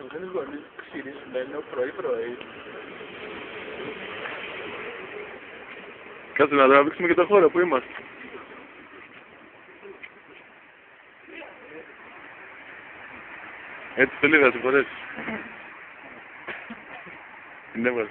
Ξαφνικούς γονείς ξυρισμένο πρωί-πρωί. Κάτσε να τραβήξουμε και το χώρο που είμαστε. Έτσι το λίγα, θα σου χωρέσεις. Την έβγαζε.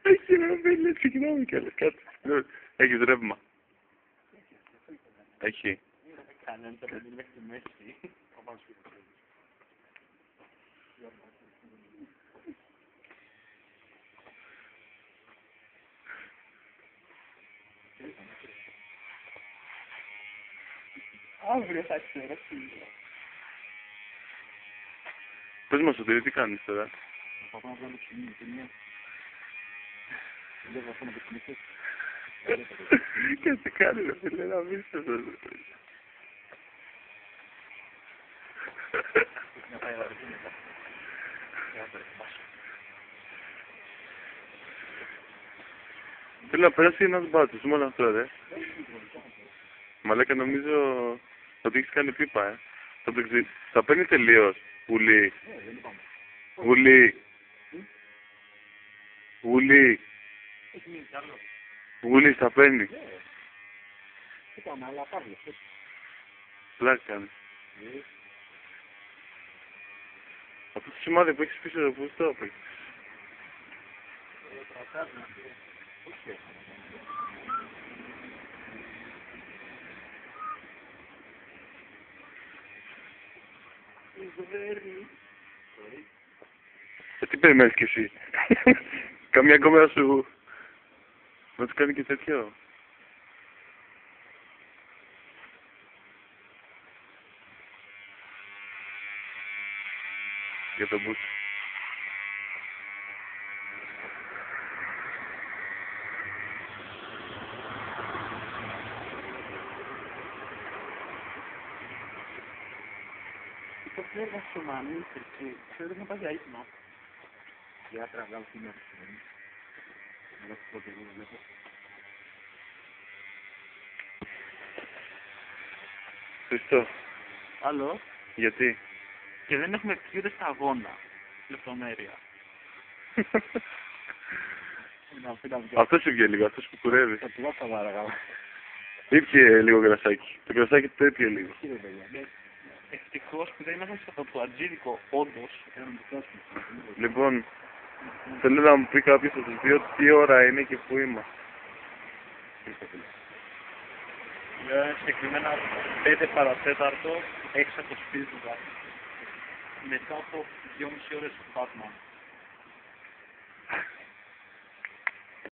Έχει ρε φίλε, ξεκινάμε κιόλας, κάτσε. Έχεις ρεύμα. Έχει. Κανένας δεν είναι μέχρι τη μέση. Αύριο θα ξέρεις. Πες μας Σωτήρη, τι κάνεις τώρα? Θα πάω να βγάλω ξυνή, ταινία. Δεν θα πάω να το ξυνηθείς. Και τι κάνει ρε φίλε, να μην σε δω. Να πάει να ρωτήσει μετά. Θέλω να περάσει ένας μπάτσος, μόνο αυτό ρε. Μαλάκα νομίζω ότι έχεις κάνει πίπα, Θα παίρνει τελείως. Βουλή. Βουλή. Βουλή. Βουλή, θα παίρνει. Κοίτα, αλλά πάρλες. Πλάκα κάνει. Αυτό το σημάδι που έχεις πίσω, πού το έπαιξες? Τι περιμένεις κι εσύ? Καμιά κόμμα σου να του κάνει και τέτοιο. Για τον μπούτσο. Το πλέον σου μάνι, ξέρεις να πάει για ύπνο. Για τραβάω την ώρα σου. Να δω πότε εγώ βλέπω. Χριστό. Άλλο. Γιατί? Και δεν έχουμε πει ούτε στα αγώνα. Λεπτομέρεια. Αυτό σου βγαίνει λίγο, αυτός που κουρεύει. Θα του βάζω τα βάραγα. Ήπιε λίγο κρασάκι. Το κρασάκι το έπιε λίγο. Ευτυχώς που δεν ήμασταν στο τουατζίδικο, όντως. Λοιπόν, θέλω να μου πει κάποιος από τους δύο τι ώρα είναι και πού είμαστε. Συγκεκριμένα 5 παρατέταρτο έξω από το σπίτι του. Μετά από 2,5 ώρες του Batman.